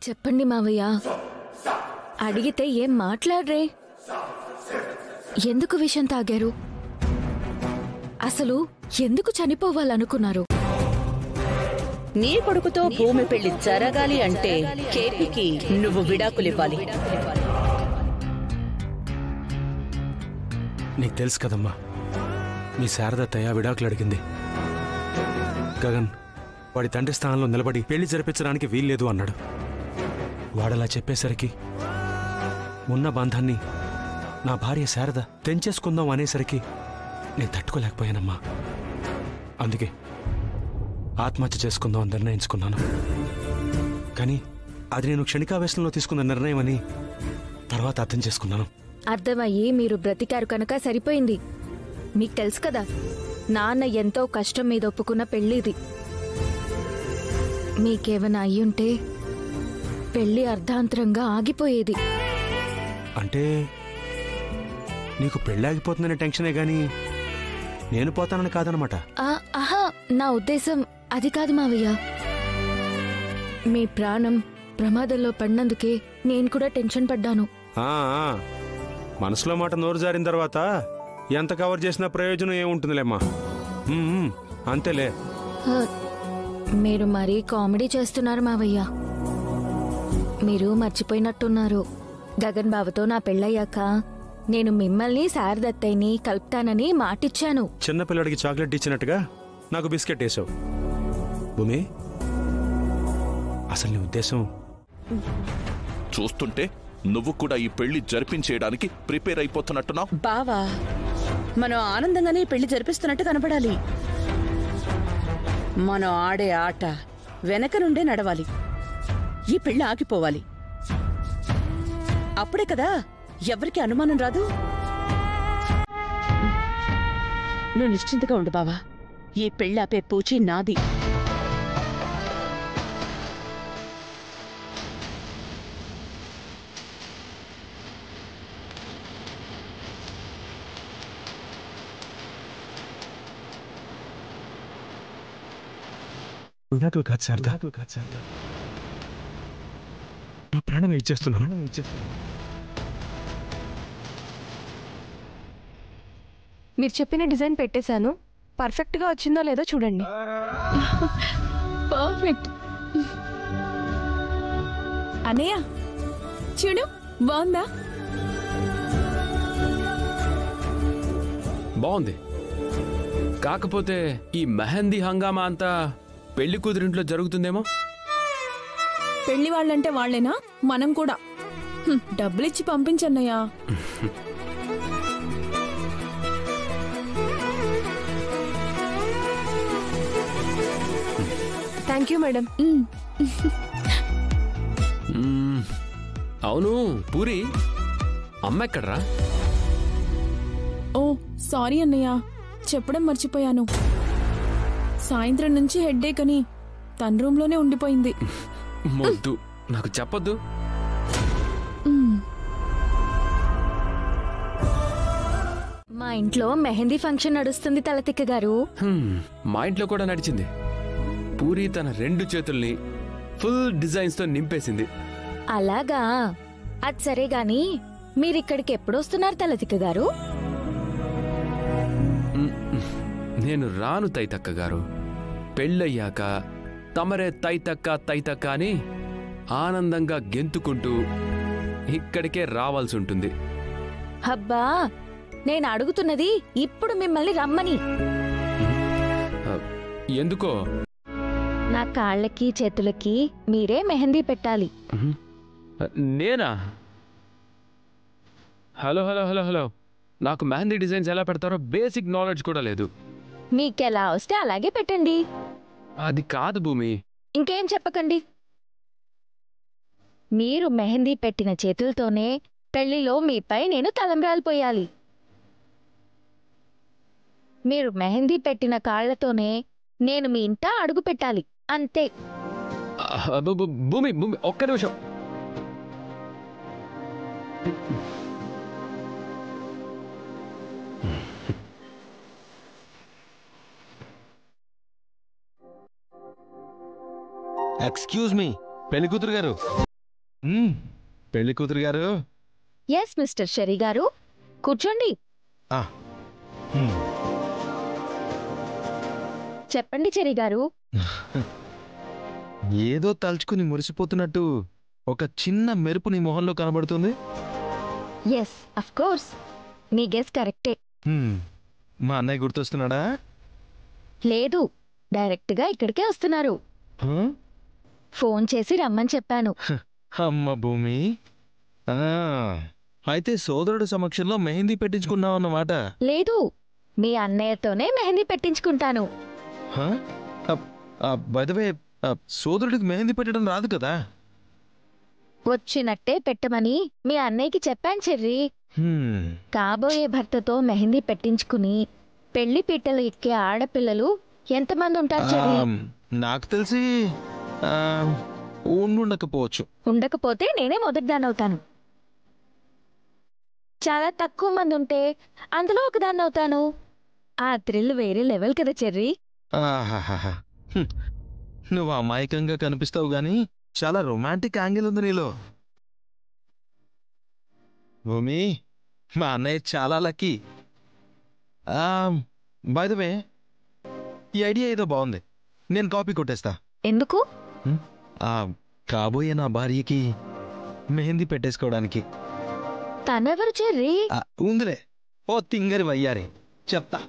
చెప్పండి మావయ్య. అడిగితే ఏం మాట్లాడరే? ఎందుకు విషం తాగారు? అసలు ఎందుకు చనిపోవాలనుకున్నారు? నీ కొడుకుతో భూమి పెళ్లి జరగాలి అంటే కేపీకి నువ్వు విడాకులివ్వాలి. నీకు తెలుసు కదమ్మా, మీ శారదత్తయ్య విడాకులు అడిగింది. గగన్ వాడి తండ్రి స్థానంలో నిలబడి పెళ్లి జరిపించడానికి వీల్లేదు అన్నాడు. వాడలా చెప్పేసరికి ఉన్న బంధాన్ని నా భార్య శారద తెంచేసుకుందాం అనేసరికి నేను తట్టుకోలేకపోయానమ్మా. అందుకే ఆత్మహత్య చేసుకుందాం అని నిర్ణయించుకున్నాను. కానీ అది నేను క్షణికావేశంలో తీసుకున్న నిర్ణయం అని తర్వాత అర్థం చేసుకున్నాను. అర్థమయ్యి మీరు బ్రతికారు కనుక సరిపోయింది. మీకు తెలుసు కదా, నాన్న ఎంతో కష్టం మీద ఒప్పుకున్న పెళ్ళిది. మీకేమైనా అయ్యుంటే పెళ్లి అర్ధాంతరంగా ఆగిపోయేది. అంటే నీకు పెళ్ళి ఆగిపోతుందనే టెన్షనే గాని నేను పోతానని కాదనమాట. ఆహా, నా ఉద్దేశం అది కాదు మావయ్య. మీ ప్రాణం ప్రమాదంలో పడినందుకే నేను కూడా టెన్షన్ పడ్డాను. మనసులో మాట నోరు జారిన తర్వాత ఎంత కవర్ చేసినా ప్రయోజనం ఏముంటుందిలేమ్మా. అంతేలే. మీరు మరీ కామెడీ చేస్తున్నారు మావయ్య. మీరు మర్చిపోయినట్టున్నారు, గగన్ బాబుతో నా పెళ్ళయ్యాక నేను మిమ్మల్ని శారదత్తయ్యని కలుపుతానని మాటిచ్చాను. చిన్నపిల్లడికి చాక్లెట్ ఇచ్చినట్టుగా నాకు బిస్కెట్ వేసావు. భూమి, అసలు నీ ఉద్దేశం? చూస్తుంటే నువ్వు కూడా ఈ పెళ్లి జరిపించేయడానికి ప్రిపేర్ అయిపోతున్నట్టున్నావు. బావా, మనం ఆనందంగానే పెళ్లి జరిపిస్తున్నట్టు కనపడాలి. మనం ఆడే ఆట వెనక నుండే నడవాలి. ఈ పెళ్లి ఆగిపోవాలి. అప్పుడే కదా ఎవరికి అనుమానం రాదు. నువ్వు నిశ్చింతగా ఉండు బావా. ఈ పెళ్లి ఆపే పూచి నాది. నా ప్రాణం ఇచ్చేస్తున్నాను. మీరు చెప్పిన డిజైన్ పెట్టేశాను. పర్ఫెక్ట్గా వచ్చిందో లేదో చూడండి. పర్ఫెక్ట్. అన్నయ్య చూడు, బాగుందా? బాగుంది. కాకపోతే ఈ మెహందీ హంగామా అంతా పెళ్లి కూతురింట్లో జరుగుతుందేమో. పెళ్లి వాళ్ళంటే వాళ్లేనా? మనం కూడా డబ్బులిచ్చి పంపించన్నయ్యా. Thank you madam. అవును పూరి, అమ్మ ఎక్కడ్రా? ఓ సారీ అన్నయ్య, చెప్పడం మర్చిపోయాను. సాయంత్రం నుంచి హెడ్ఏక్ అని తన రూమ్లోనే ఉండిపోయింది. మొద్దు, నాకు చెప్పొద్దు. మా ఇంట్లో మెహందీ ఫంక్షన్ నడుస్తుంది తలతిక్క గారు. మా ఇంట్లో కూడా నడిచింది. పూరి తన 2 చేతుల్ని ఫుల్ డిజైన్స్ తో నింపేసింది. అలాగా? అది సరే గాని మీరిక్కడికి ఎప్పుడొస్తున్నారు తలతిక్క గారు? నేను రాను తైతక్క గారు. పెళ్ళయ్యాక తమరే తైతక్క అని ఆనందంగా గెంతుకుంటూ ఇక్కడికే రావాల్సి ఉంటుంది. హబ్బా, నేను అడుగుతున్నది ఇప్పుడు మిమ్మల్ని రమ్మని. ఎందుకో? నా కాళ్ళకి చేతులకి మీరే మెహందీ పెట్టాలి. నేనా? హలో హలో హలో హలో, నాకు మెహందీ డిజైన్స్ ఎలా పెడతారో బేసిక్ నాలెడ్జ్ కూడా లేదు. మీకెలా వస్తే అలాగే పెట్టండి. అది కాదు భూమి. ఇంకేం చెప్పకండి. మీరు మెహందీ పెట్టిన చేతులతోనే పెళ్లిలో మీపై నేను తలంబ్రాలు పోయాలి. మీరు మెహందీ పెట్టిన కాళ్లతోనే నేను మీ ఇంట అడుగు పెట్టాలి. అంతే. భూమి భూమి ఒక్క నిమిషం. ఎక్స్క్యూజ్ మీ పెళ్లి కూతురు గారు. పెళ్లి కూతురు గారు. ఎస్ మిస్టర్ షెరీ గారు, కూర్చోండి. చెప్పండి చెరీ గారు. ఏదో తలుచుకుని మురిసిపోతున్నట్టు ఒక చిన్న మెరుపు నీ మొహంలో కనబడుతుంది. ఎస్ అఫ్ కోర్స్, మీ గెస్ కరెక్టే. మా అన్నయ్య గుర్తొస్తున్నాడా? లేదు, డైరెక్ట్గా ఇక్కడికే వస్తున్నారు. ఫోన్ చేసి రమ్మని చెప్పాను. అమ్మ భూమి, అయితే సోదరుడు సమక్షంలో మెహందీ పెట్టించుకున్నావన్నమాట. లేదు, మీ అన్నయ్యతోనే మెహందీ పెట్టించుకుంటాను. బైదవే, సోదరుడికి మెహందీ పెట్టడం రాదు కదా? వచ్చినట్టే పెట్టమని మీ అన్నయ్యకి చెప్పాను చెర్రీ. కాబోయే భర్తతో మెహందీ పెట్టించుకుని పెళ్లి పీటలు ఎక్కే ఆడపిల్లలు ఎంతమంది ఉంటారు చెర్రీ? నాకు తెలిసి ఉండకపోవచ్చు. ఉండకపోతే నేనే మొదటిదాన్నవుతాను. చాలా తక్కువ మంది ఉంటే అందులో ఒకదాన్నవుతాను. ఆ థ్రిల్ వేరే లెవెల్ కదా చెర్రీ. నువ్వు అమాయకంగా కనిపిస్తావు గాని చాలా రొమాంటిక్ యాంగిల్ ఉంది నీలో. భూమి, మా అన్నయ్య చాలా లక్కీ. బై ద వే, ఈ ఐడియా ఏదో బాగుంది. నేను కాపీ కొట్టేస్తా. ఎందుకు? కాబోయే నా భార్యకి మెహందీ పెట్టేసుకోవడానికి. తనెవరు చెర్రీ? ఉందిలే, ఓ తింగరి వయ్యారి, చెప్తా.